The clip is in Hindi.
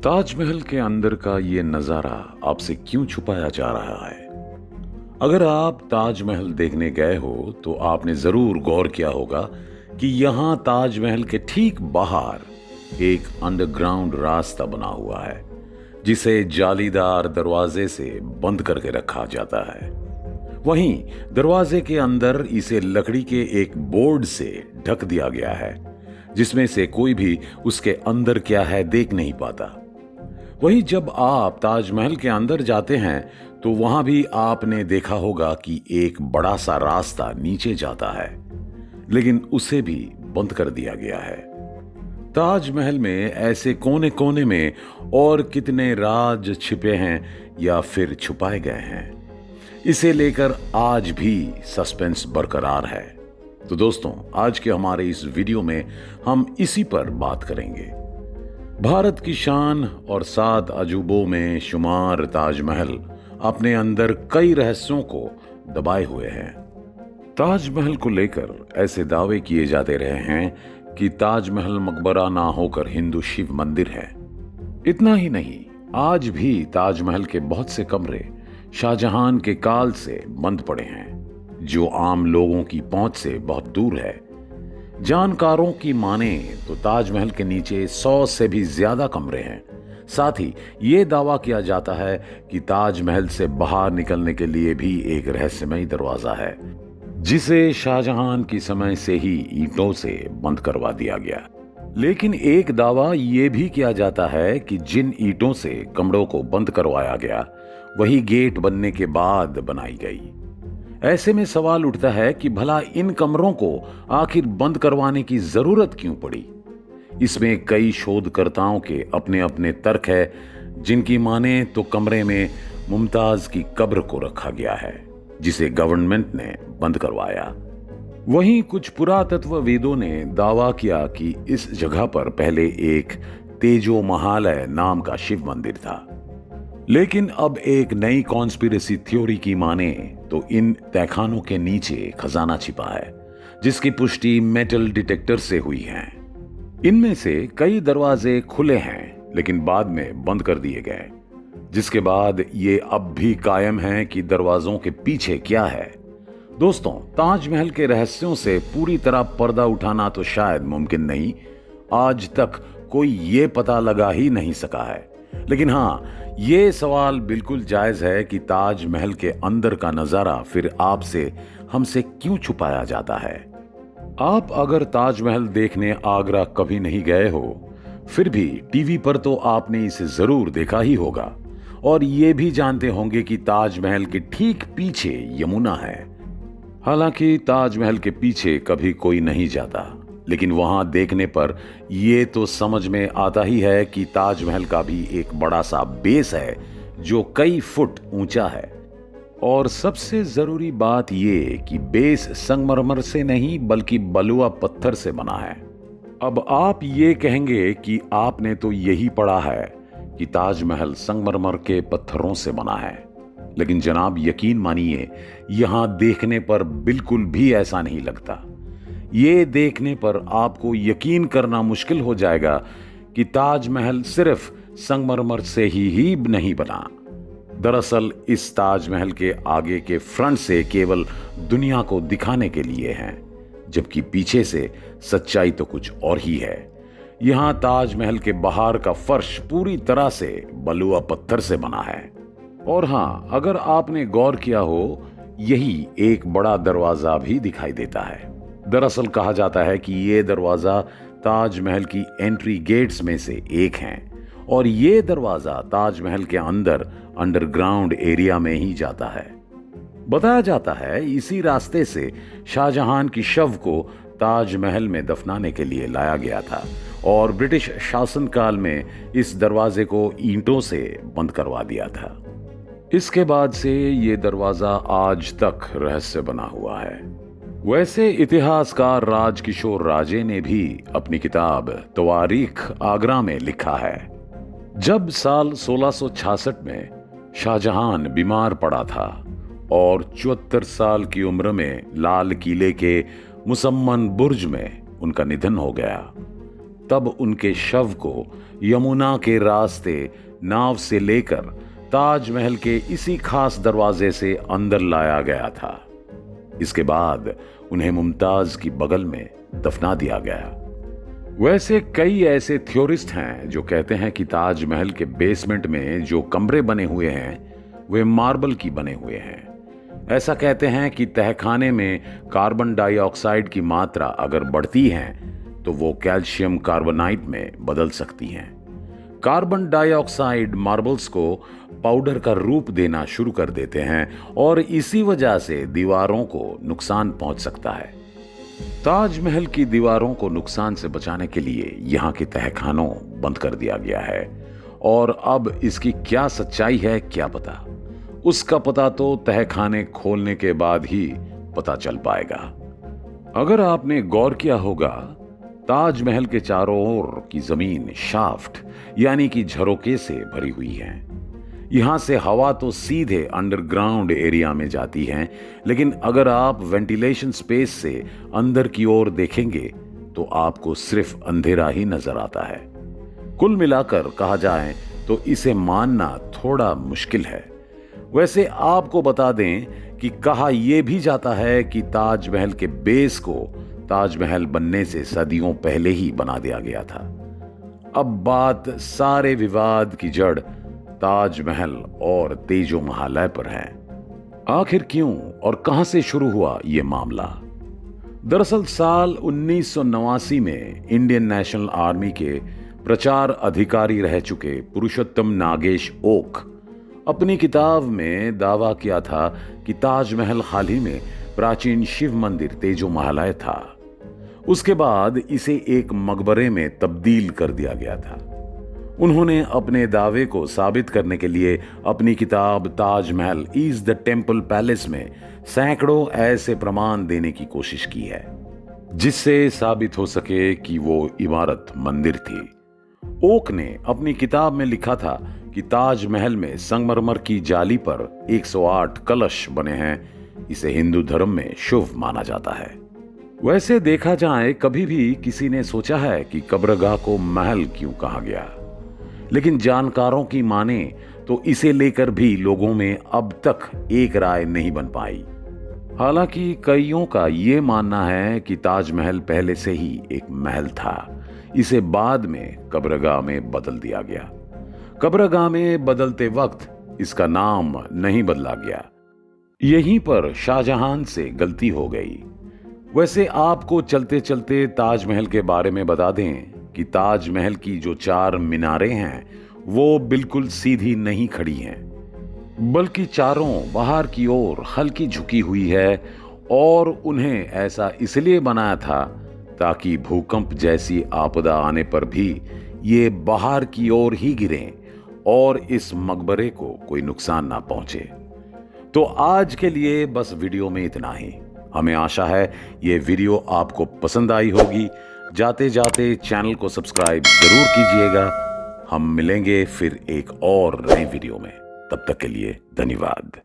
ताजमहल के अंदर का ये नजारा आपसे क्यों छुपाया जा रहा है? अगर आप ताजमहल देखने गए हो तो आपने जरूर गौर किया होगा कि यहाँ ताजमहल के ठीक बाहर एक अंडरग्राउंड रास्ता बना हुआ है जिसे जालीदार दरवाजे से बंद करके रखा जाता है। वहीं दरवाजे के अंदर इसे लकड़ी के एक बोर्ड से ढक दिया गया है जिसमें से कोई भी उसके अंदर क्या है देख नहीं पाता। वहीं जब आप ताजमहल के अंदर जाते हैं तो वहां भी आपने देखा होगा कि एक बड़ा सा रास्ता नीचे जाता है, लेकिन उसे भी बंद कर दिया गया है। ताजमहल में ऐसे कोने कोने में और कितने राज छिपे हैं या फिर छुपाए गए हैं, इसे लेकर आज भी सस्पेंस बरकरार है। तो दोस्तों, आज के हमारे इस वीडियो में हम इसी पर बात करेंगे। भारत की शान और 7 अजूबों में शुमार ताजमहल अपने अंदर कई रहस्यों को दबाए हुए हैं। ताजमहल को लेकर ऐसे दावे किए जाते रहे हैं कि ताजमहल मकबरा ना होकर हिंदू शिव मंदिर है। इतना ही नहीं, आज भी ताजमहल के बहुत से कमरे शाहजहां के काल से बंद पड़े हैं, जो आम लोगों की पहुंच से बहुत दूर है। जानकारों की माने तो ताजमहल के नीचे 100 से भी ज्यादा कमरे हैं। साथ ही ये दावा किया जाता है कि ताजमहल से बाहर निकलने के लिए भी एक रहस्यमयी दरवाजा है, जिसे शाहजहां की समय से ही ईंटों से बंद करवा दिया गया। लेकिन एक दावा ये भी किया जाता है कि जिन ईंटों से कमरों को बंद करवाया गया वही गेट बनने के बाद बनाई गई। ऐसे में सवाल उठता है कि भला इन कमरों को आखिर बंद करवाने की जरूरत क्यों पड़ी। इसमें कई शोधकर्ताओं के अपने अपने तर्क है, जिनकी माने तो कमरे में मुमताज की कब्र को रखा गया है, जिसे गवर्नमेंट ने बंद करवाया। वहीं कुछ पुरातत्वविदों ने दावा किया कि इस जगह पर पहले एक तेजो महालय नाम का शिव मंदिर था। लेकिन अब एक नई कॉन्स्पिरेसी थ्योरी की माने तो इन तहखानों के नीचे खजाना छिपा है, जिसकी पुष्टि मेटल डिटेक्टर से हुई है। इनमें से कई दरवाजे खुले हैं लेकिन बाद में बंद कर दिए गए, जिसके बाद ये अब भी कायम है कि दरवाजों के पीछे क्या है। दोस्तों, ताजमहल के रहस्यों से पूरी तरह पर्दा उठाना तो शायद मुमकिन नहीं, आज तक कोई ये पता लगा ही नहीं सका है। लेकिन हाँ, ये सवाल बिल्कुल जायज है कि ताजमहल के अंदर का नजारा फिर आपसे हमसे क्यों छुपाया जाता है। आप अगर ताजमहल देखने आगरा कभी नहीं गए हो, फिर भी टीवी पर तो आपने इसे जरूर देखा ही होगा और ये भी जानते होंगे कि ताजमहल के ठीक पीछे यमुना है। हालांकि ताजमहल के पीछे कभी कोई नहीं जाता, लेकिन वहां देखने पर यह तो समझ में आता ही है कि ताजमहल का भी एक बड़ा सा बेस है जो कई फुट ऊंचा है। और सबसे जरूरी बात यह कि बेस संगमरमर से नहीं बल्कि बलुआ पत्थर से बना है। अब आप ये कहेंगे कि आपने तो यही पढ़ा है कि ताजमहल संगमरमर के पत्थरों से बना है, लेकिन जनाब यकीन मानिए, यहां देखने पर बिल्कुल भी ऐसा नहीं लगता। ये देखने पर आपको यकीन करना मुश्किल हो जाएगा कि ताजमहल सिर्फ संगमरमर से ही नहीं बना। दरअसल इस ताजमहल के आगे के फ्रंट से केवल दुनिया को दिखाने के लिए हैं, जबकि पीछे से सच्चाई तो कुछ और ही है। यहां ताजमहल के बाहर का फर्श पूरी तरह से बलुआ पत्थर से बना है। और हां, अगर आपने गौर किया हो, यही एक बड़ा दरवाजा भी दिखाई देता है। दरअसल कहा जाता है कि यह दरवाजा ताजमहल की एंट्री गेट्स में से एक है और यह दरवाजा ताजमहल के अंदर अंडरग्राउंड एरिया में ही जाता है। बताया जाता है इसी रास्ते से शाहजहां की शव को ताजमहल में दफनाने के लिए लाया गया था और ब्रिटिश शासनकाल में इस दरवाजे को ईंटों से बंद करवा दिया था। इसके बाद से यह दरवाजा आज तक रहस्य बना हुआ है। वैसे इतिहासकार राजकिशोर राजे ने भी अपनी किताब तवारीख आगरा में लिखा है, जब साल 1666 में शाहजहां बीमार पड़ा था और 74 साल की उम्र में लाल किले के मुसम्मन बुर्ज में उनका निधन हो गया, तब उनके शव को यमुना के रास्ते नाव से लेकर ताजमहल के इसी खास दरवाजे से अंदर लाया गया था। इसके बाद उन्हें मुमताज की बगल में दफना दिया गया। वैसे कई ऐसे थ्योरिस्ट हैं जो कहते हैं कि ताजमहल के बेसमेंट में जो कमरे बने हुए हैं वे मार्बल की बने हुए हैं। ऐसा कहते हैं कि तहखाने में कार्बन डाइऑक्साइड की मात्रा अगर बढ़ती है तो वो कैल्शियम कार्बोनाइट में बदल सकती हैं। कार्बन डाइऑक्साइड मार्बल्स को पाउडर का रूप देना शुरू कर देते हैं और इसी वजह से दीवारों को नुकसान पहुंच सकता है। ताजमहल की दीवारों को नुकसान से बचाने के लिए यहाँ के तहखानों बंद कर दिया गया है और अब इसकी क्या सच्चाई है क्या पता। उसका पता तो तहखाने खोलने के बाद ही पता चल पाएगा। अगर आपने गौर किया होगा, ताजमहल के चारों ओर की जमीन शाफ्ट यानी कि झरोके से भरी हुई है। यहां से हवा तो सीधे अंडरग्राउंड एरिया में जाती है, लेकिन अगर आप वेंटिलेशन स्पेस से अंदर की ओर देखेंगे तो आपको सिर्फ अंधेरा ही नजर आता है। कुल मिलाकर कहा जाए तो इसे मानना थोड़ा मुश्किल है। वैसे आपको बता दें कि कहा यह भी जाता है कि ताजमहल के बेस को ताजमहल बनने से सदियों पहले ही बना दिया गया था। अब बात सारे विवाद की जड़ ताजमहल और तेजो महालय पर है। आखिर क्यों और कहां से शुरू हुआ यह मामला? दरअसल साल 1989 में इंडियन नेशनल आर्मी के प्रचार अधिकारी रह चुके पुरुषोत्तम नागेश ओक अपनी किताब में दावा किया था कि ताजमहल हाल ही में प्राचीन शिव मंदिर तेजो महालय था। उसके बाद इसे एक मकबरे में तब्दील कर दिया गया था। उन्होंने अपने दावे को साबित करने के लिए अपनी किताब Taj Mahal is the temple palace में सैकड़ों ऐसे प्रमाण देने की कोशिश की है जिससे साबित हो सके कि वो इमारत मंदिर थी। ओक ने अपनी किताब में लिखा था कि ताजमहल में संगमरमर की जाली पर 108 कलश बने हैं। इसे हिंदू धर्म में शुभ माना जाता है। वैसे देखा जाए, कभी भी किसी ने सोचा है कि कब्रगाह को महल क्यों कहा गया, लेकिन जानकारों की माने तो इसे लेकर भी लोगों में अब तक एक राय नहीं बन पाई। हालांकि कईयों का यह मानना है कि ताजमहल पहले से ही एक महल था, इसे बाद में कब्रगाह में बदल दिया गया। कब्रगाह में बदलते वक्त इसका नाम नहीं बदला गया। यहीं पर शाहजहां से गलती हो गई। वैसे आपको चलते चलते ताजमहल के बारे में बता दें कि ताजमहल की जो 4 मीनारें हैं वो बिल्कुल सीधी नहीं खड़ी हैं, बल्कि चारों बाहर की ओर हल्की झुकी हुई है और उन्हें ऐसा इसलिए बनाया था ताकि भूकंप जैसी आपदा आने पर भी ये बाहर की ओर ही गिरें और इस मकबरे को कोई नुकसान ना पहुंचे। तो आज के लिए बस वीडियो में इतना ही। हमें आशा है ये वीडियो आपको पसंद आई होगी। जाते जाते चैनल को सब्सक्राइब जरूर कीजिएगा। हम मिलेंगे फिर एक और नई वीडियो में। तब तक के लिए धन्यवाद।